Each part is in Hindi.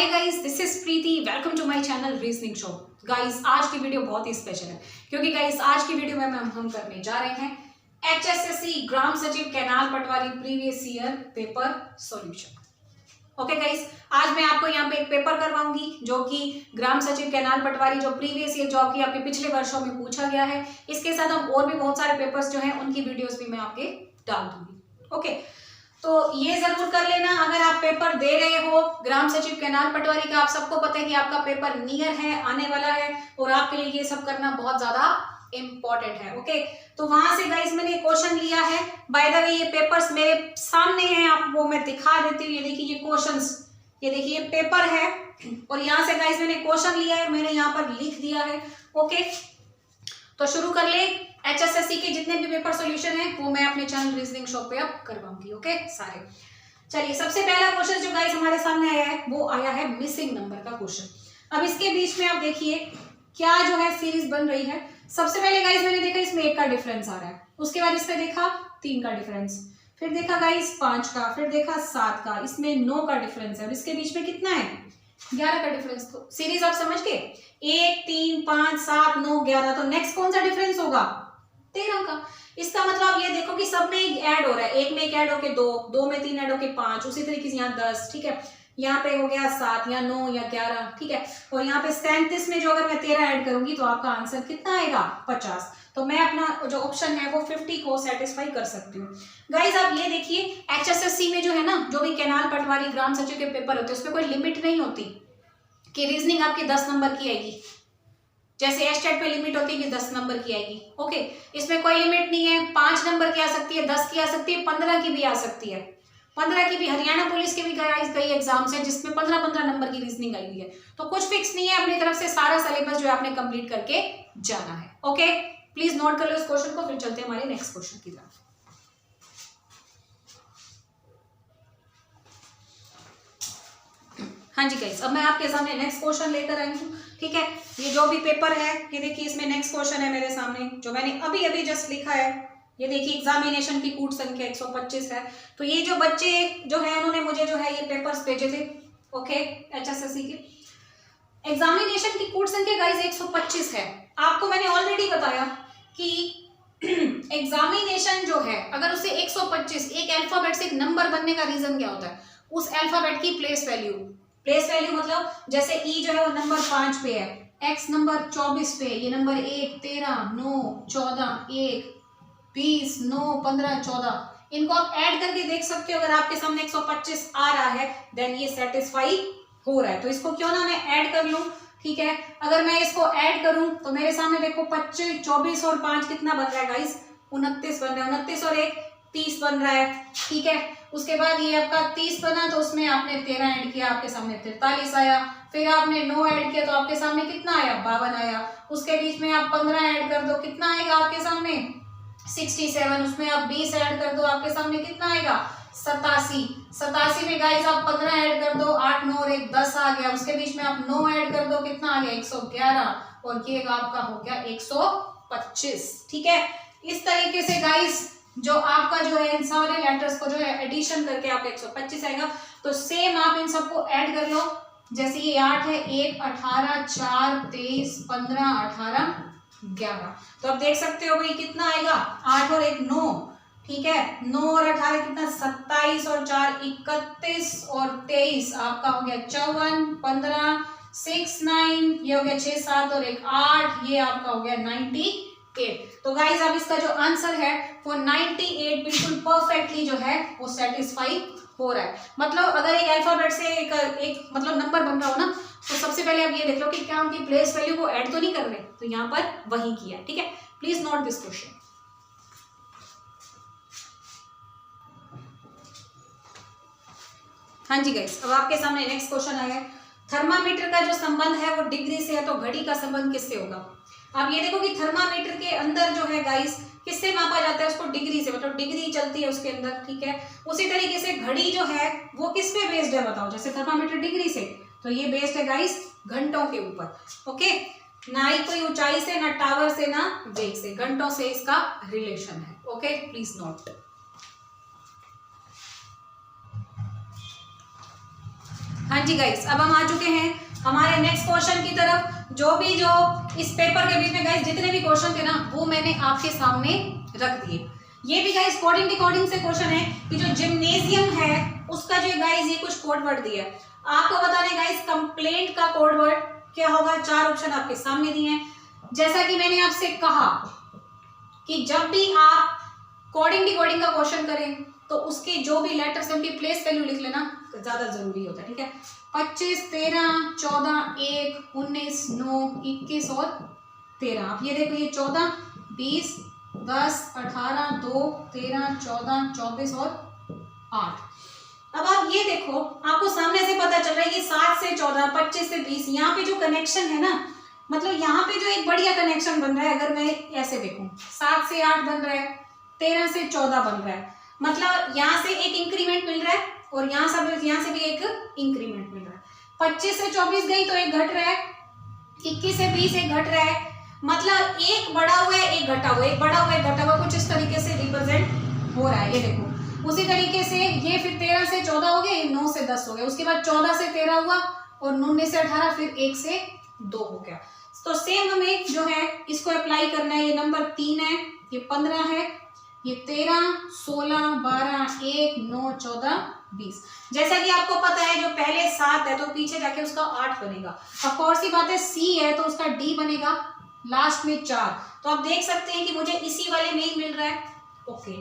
Hi guys, this is Preeti. Welcome to my channel reasoning show. Guys, आज की वीडियो बहुत ही स्पेशल है क्योंकि गाइस आज की वीडियो में हम करने जा रहे हैं HSSC ग्राम सचिव canal patwari previous year paper solution. Okay guys, आज मैं आपको यहाँ पे एक पेपर करवाऊंगी जो कि ग्राम सचिव कैनाल पटवारी जो प्रीवियस ईयर जॉब की आपके पिछले वर्षों में पूछा गया है। इसके साथ हम और भी बहुत सारे पेपर्स जो हैं उनकी वीडियोस भी मैं आपके डाल दूंगी। ओके, तो ये जरूर कर लेना, अगर आप पेपर दे रहे हो ग्राम सचिव कैनाल पटवारी का, आप सबको पता है कि आपका पेपर नियर है, आने वाला है और आपके लिए ये सब करना बहुत ज्यादा इंपॉर्टेंट है। ओके, तो वहां से गाइस मैंने क्वेश्चन लिया है। बाय द वे ये पेपर्स मेरे सामने हैं, आप वो मैं दिखा देती हूँ। ये देखिए ये क्वेश्चंस, ये देखिए ये पेपर है और यहाँ से गाइस मैंने क्वेश्चन लिया है, मैंने यहाँ पर लिख दिया है। ओके, तो शुरू कर ले। HSSC के जितने भी पेपर सॉल्यूशन है वो मैं अपने चैनल रीजनिंग शो पे अब करवाऊंगी। ओके सारे, चलिए सबसे पहला क्वेश्चन जो गाइस हमारे सामने आया है वो आया है मिसिंग नंबर का क्वेश्चन। अब इसके बीच में आप देखिए क्या जो है सीरीज बन रही है। सबसे पहले गाइस मैंने देखा इसमें 1 का डिफरेंस आ रहा है, उसके बाद इसमें देखा 3 का डिफरेंस, फिर देखा गाइस 5 का, फिर देखा 7 का, इसमें 9 का डिफरेंस है और इसके बीच में कितना है 11 का डिफरेंस। तो सीरीज आप समझ के 1 3 5 7 9 11, तो नेक्स्ट कौन सा डिफरेंस होगा 13 का। इसका मतलब ये देखो कि सब में ऐड हो रहा है, एक में एक ऐड होके 2, 2 में 3 ऐड होके 5, उसी तरीके से यहाँ 10, ठीक है, यहाँ पे हो गया 7 या 9 या 11, ठीक है, और यहाँ पे 37 में जो अगर मैं 13 ऐड करूंगी तो आपका आंसर कितना आएगा 50। तो मैं अपना जो ऑप्शन है वो 50 को सेटिस्फाई कर सकती हूँ। गाइज आप ये देखिए HSSC में जो है ना, जो भी कैनाल पटवारी ग्राम सचिव के पेपर होते हैं उसमें कोई लिमिट नहीं होती कि रीजनिंग आपकी 10 नंबर की आएगी, जैसे एस्टेट पे लिमिट होती है कि 10 नंबर की आएगी। ओके, इसमें कोई लिमिट नहीं है, 5 नंबर की आ सकती है, 10 की आ सकती है, 15 की भी आ सकती है। 15 की भी हरियाणा पुलिस के भी कई एग्जाम्स हैं जिसमें 15-15 नंबर की रीजनिंग आई हुई है। तो कुछ फिक्स नहीं है, अपनी तरफ से सारा सिलेबस जो है आपने कंप्लीट करके जाना है। ओके, प्लीज नोट कर लो इस क्वेश्चन को, फिर चलते हैं हमारे नेक्स्ट क्वेश्चन की तरफ। हाँ जी गाइस, अब मैं आपके सामने नेक्स्ट क्वेश्चन लेकर आई हूँ। ठीक है, ये जो भी पेपर है ये देखिए इसमें नेक्स्ट क्वेश्चन है मेरे सामने जो मैंने अभी अभी जस्ट लिखा है। ये देखिए एग्जामिनेशन की कूट संख्या 125 है। तो ये जो बच्चे जो है उन्होंने मुझे जो है ये पेपर्स भेजे थे। ओके, HSSC के एग्जामिनेशन की कूट संख्या गाइस 125 है। आपको मैंने ऑलरेडी बताया कि एग्जामिनेशन जो है अगर उसे 125 एक अल्फाबेट से एक नंबर बनने का रीजन क्या होता है, उस अल्फाबेट की प्लेस वैल्यू मतलब जैसे ई जो है वो नंबर 5 पे है, एक्स नंबर 24 पे, ये नंबर 1 13 9 14 1 20 9 15 14, इनको आप ऐड करके देख सकते हो। अगर आपके सामने 125 आ रहा है देन ये सेटिस्फाई हो रहा है। तो इसको क्यों ना मैं ऐड कर लूं, ठीक है। अगर मैं इसको ऐड करूं तो मेरे सामने देखो 25 24 और 5 कितना बन रहा है गाइस 29 बन रहा है, 29 और 1 30 बन रहा है, ठीक है। उसके बाद ये आपका 30 बना तो उसमें आपने 13 ऐड किया, आपके सामने 43 आया, फिर आपने 9 ऐड किया तो आपके सामने कितना आया 52 आया, उसके बीच में आप 15 ऐड कर दो कितना आएगा आपके सामने 67, उसमें आप 20 ऐड कर दो आपके सामने कितना आएगा 87 में गाइस आप 15 ऐड कर दो, 8 9 और 1 10 आ गया, उसके बीच में आप 9 ऐड कर दो कितना आ गया 111 और ये आपका हो गया 125, ठीक है। इस तरीके से गाइस जो आपका जो है इन सारे लेटर्स को जो है एडिशन करके आपका 125 आएगा। तो सेम आप इन सबको ऐड कर लो, जैसे ये 8 है 1 18 4 23 15 18 11, तो आप देख सकते हो भाई कितना आएगा 8 और 1 9, ठीक है, 9 और 18 कितना 27 और 4 31 और 23 आपका हो गया 54 15 6 9, ये हो गया 6 7 और 1 8, ये आपका हो गया 98। तो गाइज अब इसका जो आंसर है वो 98 बिल्कुल परफेक्टली जो है वो सेटिस्फाई हो रहा है। मतलब अगर एक अल्फाबेट से एक मतलब नंबर बन रहा हो ना, तो सबसे पहले आप ये देख लो कि क्या उनकी प्लेस वैल्यू को ऐड तो नहीं कर रहे, तो यहाँ पर वही किया, ठीक है। Please note this question. हाँ जी गाइज, अब आपके सामने नेक्स्ट क्वेश्चन आया है। थर्मामीटर का जो संबंध है वो डिग्री से है, तो घड़ी का संबंध किससे होगा। आप ये देखो कि थर्मामीटर के अंदर जो है गाइस किससे मापा जाता है, उसको डिग्री से, मतलब डिग्री चलती है उसके अंदर, ठीक है। उसी तरीके से घड़ी जो है वो किस पे बेस्ड है बताओ, जैसे थर्मामीटर डिग्री से, तो ये बेस्ड है गाइस घंटों के ऊपर। ओके, ना ही कोई ऊंचाई से, ना टावर से, ना वेग से, घंटों से इसका रिलेशन है। Okay, please note. हाँ जी गाइस, अब हम आ चुके हैं हमारे नेक्स्ट क्वेश्चन की तरफ। जो इस पेपर के बीच में गाइस जितने भी क्वेश्चन थे ना वो मैंने आपके सामने रख दिए। ये भी गाइस कोडिंग से क्वेश्चन है कि जो जिम्नेजियम है उसका जो गाइस ये कुछ कोड वर्ड दिया है आपको बताने गाइस। कंप्लेंट का कोड वर्ड क्या होगा? 4 ऑप्शन आपके सामने दिए हैं। जैसा कि मैंने आपसे कहा कि जब भी आप कोडिंग का क्वेश्चन करें तो उसके जो भी लेटर्स हैं उनकी प्लेस वैल्यू लिख लेना ज्यादा जरूरी होता है, ठीक है। 25, 13, 14, 1, 19, 9, 21 और 13। आप ये देखो, ये 14, 20, 10, 18, 2, 13, 14, 24 और 8। अब आप ये देखो, आपको सामने से पता चल रहा है ये 7 से 14, 25 से 20। यहाँ पे जो कनेक्शन है ना, मतलब यहाँ पे जो एक बढ़िया कनेक्शन बन रहा है, अगर मैं ऐसे देखूं 7 से 8 बन रहा है, 13 से 14 बन रहा है, मतलब यहाँ से एक इंक्रीमेंट मिल रहा है और यहाँ से भी एक इंक्रीमेंट मिल रहा है। 25 से 24 गई तो एक घट रहा है, 21 से 20 एक घट रहा है, मतलब एक बढ़ा हुआ है एक घटा हुआ है, एक बढ़ा हुआ है एक घटा हुआ, कुछ इस तरीके से रिप्रेजेंट हो रहा है। ये देखो, उसी तरीके से ये फिर 13 से 14 हो गए, 9 से 10 हो गया, उसके बाद 14 से 13 हुआ और 19 से 18, फिर 1 से 2 हो गया। तो सेम हमें जो है इसको अप्लाई करना है। ये नंबर 3 है, ये 15 है, ये 13, 16, 12, 1, 9, 14, 20। जैसा कि आपको पता है जो पहले 7 है तो पीछे जाके उसका 8 बनेगा। अब कौन सी बात है, C है तो उसका D बनेगा, लास्ट में 4। तो आप देख सकते हैं कि मुझे इसी वाले में ही मिल रहा है। ओके,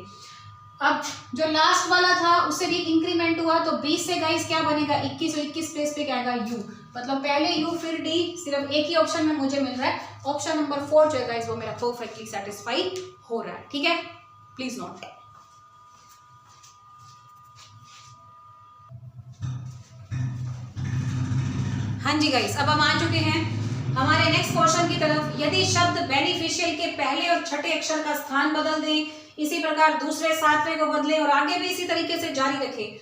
अब जो लास्ट वाला था उससे भी इंक्रीमेंट हुआ तो 20 से गाइस क्या बनेगा, 21 और 21 प्लेस पे क्या आएगा, U। मतलब पहले U फिर D, सिर्फ एक ही ऑप्शन में मुझे मिल रहा है। ऑप्शन नंबर 4 जो है गाइस वो मेरा परफेक्टली सेटिस्फाई हो रहा है, ठीक है। Please note. हाँ जी गाइस, अब हम आ चुके हैं हमारे नेक्स्ट क्वेश्चन की तरफ। यदि शब्द बेनिफिशियल के पहले और छठे अक्षर का स्थान बदल दें, इसी प्रकार दूसरे 7वें को बदलें और आगे भी इसी तरीके से जारी रखें,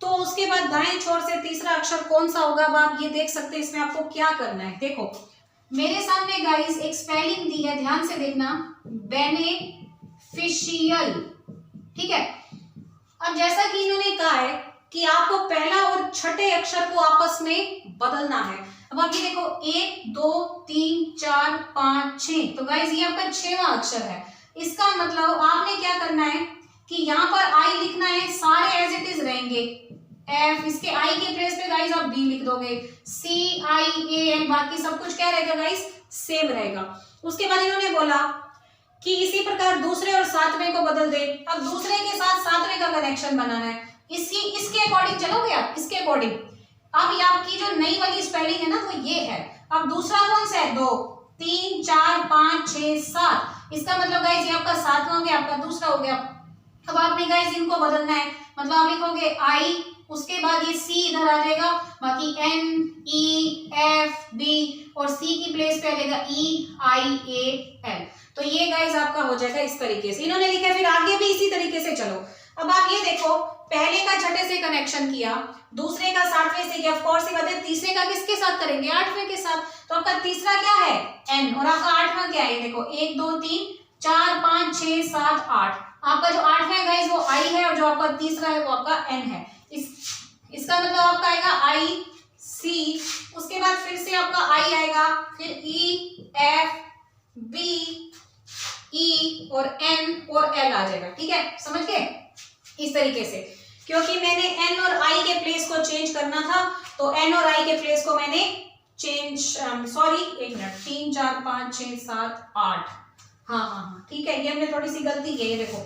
तो उसके बाद दाएं छोर से तीसरा अक्षर कौन सा होगा? अब आप ये देख सकते हैं इसमें आपको क्या करना है। देखो मेरे सामने गाइस एक स्पेलिंग दी है, ध्यान से देखना, बेनिफिशियल, ठीक है। अब जैसा कि इन्होंने कहा है कि आपको पहला और छठे अक्षर को आपस में बदलना है। अब आप ये देखो 1, 2, 3, 4, 5, 6, तो गाइस ये आपका 6वां अक्षर है। इसका मतलब आपने क्या करना है कि यहाँ पर आई लिखना है, सारे एज इट इज रहेंगे। एफ, इसके आई के प्लेस पे गाइस आप बी लिख दोगे, CIAL, बाकी सब कुछ क्या रहेगा गाइस, सेम रहेगा। उसके बाद इन्होंने बोला कि इसी प्रकार दूसरे और 7वें को बदल दे। अब दूसरे के साथ 7वें का कनेक्शन बनाना है, इसके अकॉर्डिंग चलोगे आप, इसके अकॉर्डिंग। अब ये आपकी जो नई वाली स्पेलिंग है ना वो ये है। अब दूसरा कौन सा है, 2, 3, 4, 5, 6, 7, इसका मतलब गाइस ये आपका 7वां हो गया, आपका दूसरा हो गया। अब आपने गाइस इनको बदलना है, मतलब आप लिखोगे आई, उसके बाद ये C इधर आ जाएगा, बाकी N, E, F, B और C की प्लेस पे आ जाएगा EIAL। तो ये गाइस आपका हो जाएगा इस तरीके से इन्होंने लिखा है। फिर आगे भी इसी तरीके से चलो। अब आप ये देखो, पहले का छठे से कनेक्शन किया, दूसरे का 7वें से किया, ऑफ कोर्स ये बात है, तीसरे का किसके साथ करेंगे, 8वें के साथ। तो आपका तीसरा क्या है, N, और आपका 8वां क्या है, देखो 1, 2, 3, 4, 5, 6, 7, 8। आपका जो 8वां है गाइस वो I है और जो आपका तीसरा है वो आपका N है। इसका मतलब आपका आएगा IC, उसके बाद फिर से आपका I आएगा, फिर E, F, B, E और N और L आ जाएगा, ठीक है, समझ गए इस तरीके से। क्योंकि मैंने N और I के प्लेस को चेंज करना था तो N और I के प्लेस को मैंने चेंज, सॉरी एक मिनट, 3, 4, 5, 6, 7, 8, हाँ ठीक है, ये हमने थोड़ी सी गलती की है। देखो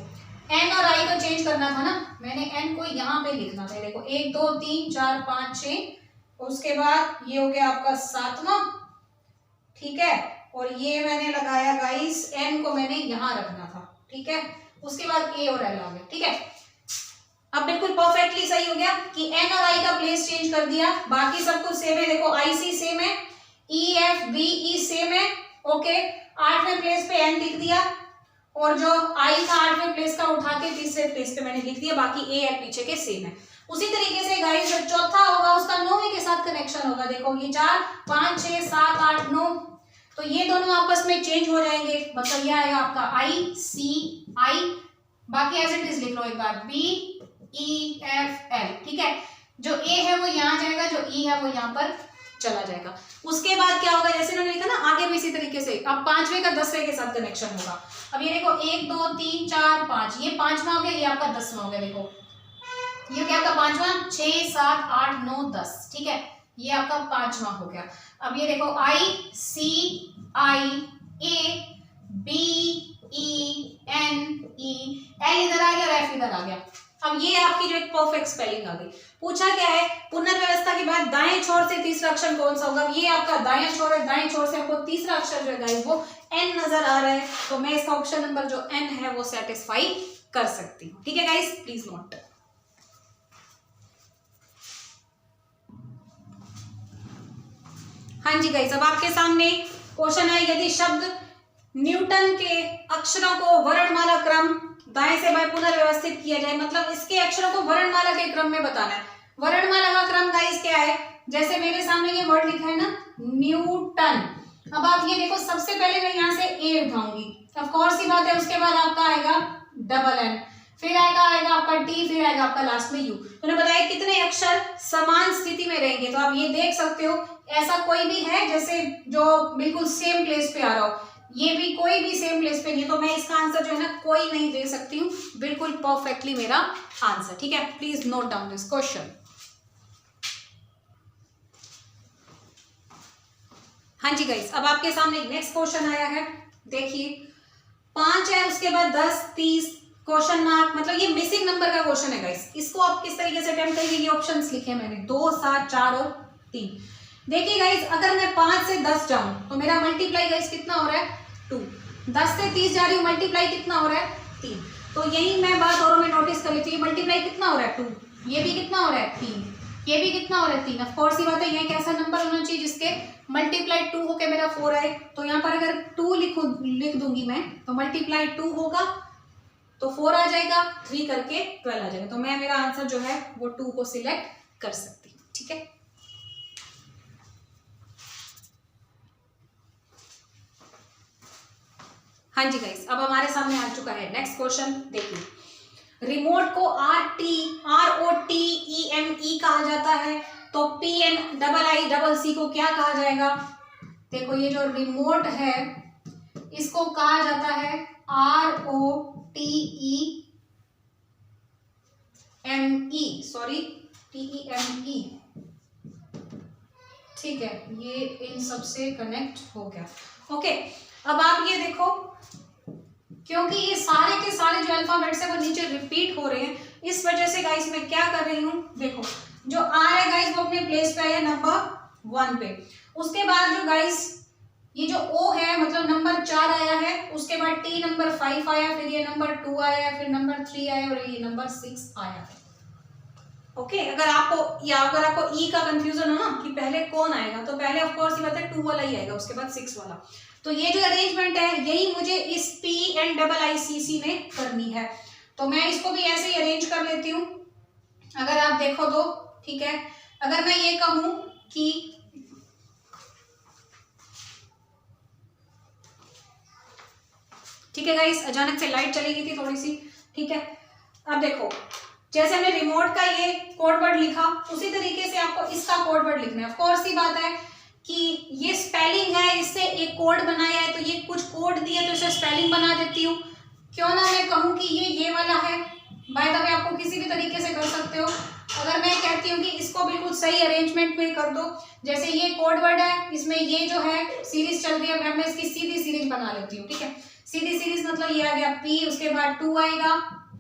N और I को चेंज करना था ना, मैंने N को यहाँ पे लिखना था। देखो 1, 2, 3, 4, 5, 6, उसके बाद ये हो गया आपका 7वां, ठीक है, और ये मैंने लगाया गाइस N को मैंने यहाँ रखना था, ठीक है, उसके बाद A और L आ गया, ठीक है। अब बिल्कुल परफेक्टली सही हो गया कि N और I का प्लेस चेंज कर दिया, बाकी सब कुछ सेम है। देखो IC सेम है, EFBE सेम है, ओके, 8वें प्लेस पे N लिख दिया और जो I था 8वें प्लेस का उठा के तीसरे प्लेस पे मैंने लिख दिया, बाकी AL पीछे के सेम है। उसी तरीके से गाइस जो चौथा होगा उसका 9वें के साथ कनेक्शन होगा। देखो ये 4, 5, 6, 7, 8, 9, तो ये दोनों आपस में चेंज हो जाएंगे, मतलब ये आएगा आपका ICI, बाकी एज इट इज लिख लो एक बार BEFL, ठीक है। जो ए है वो यहाँ जाएगा, जो ई है वो यहाँ पर चला जाएगा। उसके बाद क्या होगा, जैसे उन्होंने लिखा ना आगे भी इसी तरीके से, अब 5वें का 10वें के साथ कनेक्शन होगा। अब ये देखो 1 2 3 4 5, ये 5वां हो गया, ये आपका 10वां हो गया। देखो ये क्या आपका 5वां, 6 7 8 9 10, ठीक है, ये आपका 5वां हो गया। अब ये देखो I C I A B E N E, L इधर आ गया और F इधर आ गया। अब ये आपकी जो एक परफेक्ट स्पेलिंग आ गई। पूछा क्या है, पुनर्व्यवस्था के बाद दाएं छोर से तीसरा अक्षर कौन सा होगा। ये आपका दाएं छोर है, दाएं छोर से आपको तीसरा अक्षर जो है गाइस वो N नजर आ रहा है, तो मैं इसका ऑप्शन नंबर जो N है वो सेटिस्फाई कर सकती हूँ। ठीक है गाइस, प्लीज नोट। हाँ जी गाइस, अब आपके सामने क्वेश्चन है, यदि शब्द न्यूटन के अक्षरों को वर्णमाला क्रम दाएं से बाएं पुनर्व्यवस्थित किया जाए, मतलब इसके अक्षरों को वर्णमाला के क्रम में बताना है। वर्णमाला का क्रम गाइस क्या है, जैसे मेरे सामने ये वर्ड लिखा है ना न्यूटन, अब आप ये देखो सबसे पहले मैं यहाँ से ए उठाऊंगी, ऑफ कोर्स सी बात है, उसके बाद आपका आएगा डबल एन, फिर आएगा आपका टी, फिर आएगा आपका लास्ट में यू। तो उन्हें बताया कितने अक्षर समान स्थिति में रहेंगे, तो आप ये देख सकते हो ऐसा कोई भी है जैसे जो बिल्कुल सेम प्लेस पे आ रहा हो, ये भी कोई भी सेम प्लेस पे नहीं है, तो मैं इसका आंसर जो है ना कोई नहीं दे सकती हूँ, बिल्कुल परफेक्टली मेरा आंसर। ठीक है, please note down this question. हाँ जी गाइस, अब आपके सामने नेक्स्ट क्वेश्चन आया है, देखिए 5 है, उसके बाद 10 30 क्वेश्चन मार्क, मतलब ये मिसिंग नंबर का क्वेश्चन है गाइस। इसको आप किस तरीके से अटेम्प्ट करेंगे, ये ऑप्शंस लिखे मैंने 2 7 4 और 3। देखिए गाइस, अगर मैं 5 से 10 जाऊं तो मेरा मल्टीप्लाई गाइस कितना हो रहा है 2, 10 से 30 जा रही हूँ, मल्टीप्लाई कितना हो रहा है 3, तो यही मैं बात औरों में नोटिस कर लेती हूँ, मल्टीप्लाई कितना हो रहा है 2, ये भी कितना हो रहा है 3, ये भी कितना हो रहा है 3। ऑफ कोर्स ही बात है, ये कैसा नंबर होना चाहिए जिसके मल्टीप्लाई 2 होके मेरा 4 आए, तो यहाँ पर अगर 2 लिख दूंगी मैं, तो मल्टीप्लाई 2 होगा तो 4 आ जाएगा, 3 करके 12 आ जाएगा, तो मैं मेरा आंसर जो है वो 2 को सिलेक्ट कर सकती हूँ। ठीक है, हाँ जी गाइस, अब हमारे सामने आ चुका है नेक्स्ट क्वेश्चन। देखिए, रिमोट को ROTEME कहा जाता है, तो PNIIC को क्या कहा जाएगा। देखो ये जो रिमोट है इसको कहा जाता है TEME। ठीक है, ये इन सबसे कनेक्ट हो गया। ओके, अब आप ये देखो, क्योंकि ये सारे के सारे जो अल्फाबेट्स है वो नीचे रिपीट हो रहे हैं, इस वजह से गाइस मैं क्या कर रही हूँ, देखो जो आर है गाइस वो अपने प्लेस पे आया नंबर 1 पे, उसके बाद जो गाइस ये जो ओ है मतलब नंबर 4 आया है, उसके बाद टी नंबर 5 आया, फिर ये नंबर 2 आया, फिर नंबर 3 आया और ये नंबर 6 आया है। ओके, अगर आपको ई का कंफ्यूजन हो ना कि पहले कौन आएगा, तो पहले ऑफ कोर्स ये बात है 2 वाला ही आएगा, उसके बाद 6 वाला। तो ये जो अरेंजमेंट है यही मुझे इस PNIICC में करनी है, तो मैं इसको भी ऐसे ही अरेंज कर लेती हूँ। अगर आप देखो तो ठीक है, अगर मैं ये कहूँ कि ठीक है गाइस, अचानक से लाइट चली गई थी थोड़ी सी। ठीक है, अब देखो जैसे हमने रिमोट का ये कोड वर्ड लिखा, उसी तरीके से आपको इसका कोड वर्ड लिखना है। ऑफ कोर्स ही बात है कि ये स्पेलिंग है, इससे एक कोड बनाया है, तो ये कुछ कोड दिया तो इसे स्पेलिंग बना देती हूँ। क्यों ना मैं कहूँ कि ये वाला है, बाय द वे आपको किसी भी तरीके से कर सकते हो। अगर मैं कहती हूँ कि इसको बिल्कुल सही अरेंजमेंट में कर दो, जैसे ये कोड वर्ड है, इसमें ये जो है सीरीज चल रही है, मैं इसकी सीधी सीरीज बना लेती हूँ। ठीक है, सीधी सीरीज मतलब ये आ गया P, उसके बाद 2 आएगा,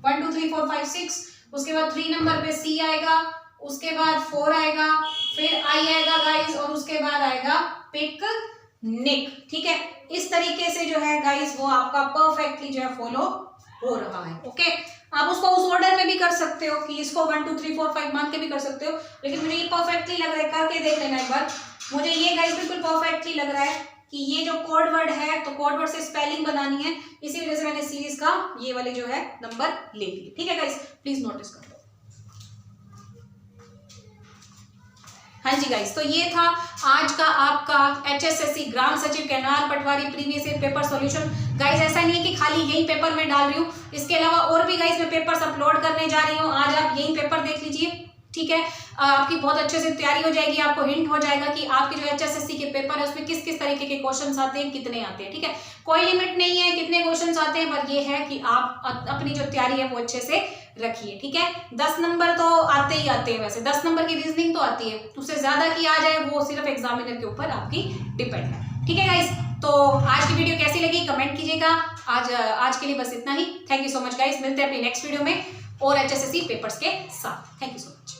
1 2 3 4 5 6, उसके बाद 3 नंबर पे C आएगा, उसके बाद 4 आएगा, फिर I आएगा गाइस, और उसके बाद आएगा पिकनिक। ठीक है, इस तरीके से जो है गाइस वो आपका परफेक्टली जो है फॉलो हो रहा है। ओके, आप उसको उस ऑर्डर में भी कर सकते हो कि इसको 1 2 3 4 5 मान के भी कर सकते हो, लेकिन मुझे ये परफेक्टली लग रहा है, करके देख लेना एक बार। मुझे ये गाइस बिल्कुल परफेक्टली लग रहा है कि ये जो कोड वर्ड है, तो कोड वर्ड से स्पेलिंग बनानी है, इसी वजह से मैंने सीरीज का ये वाले जो है नंबर ले लिए। ठीक है गाइस, प्लीज नोटिस कर लो। हाँ जी गाइस, तो ये था आज का आपका HSSC ग्राम सचिव canal patwari previous year paper solution. Guys ऐसा नहीं है कि खाली यही पेपर में डाल रही हूँ, इसके अलावा और भी गाइस मैं पेपर्स अपलोड करने जा रही हूँ, आज आप यही पेपर देख लीजिए। ठीक है। आपकी बहुत अच्छे से तैयारी हो जाएगी, आपको हिंट हो जाएगा कि आपके जो HSSC के पेपर है उसमें किस किस तरीके के क्वेश्चंस आते हैं, कितने आते हैं, ठीक है। कोई लिमिट नहीं है कितने क्वेश्चंस आते हैं, पर ये है कि आप अपनी जो तैयारी है वो अच्छे से रखिए, ठीक है। 10 नंबर तो आते ही आते हैं, वैसे 10 नंबर की रीजनिंग तो आती है, उससे ज्यादा की आ जाए वो सिर्फ एग्जामिनर के ऊपर आपकी डिपेंड है, ठीक है गाइस। तो आज की वीडियो कैसी लगी कमेंट कीजिएगा। आज के लिए बस इतना ही। Thank you so much guys, मिलते हैं अपनी नेक्स्ट वीडियो में और HSSC पेपर्स के साथ। Thank you so much.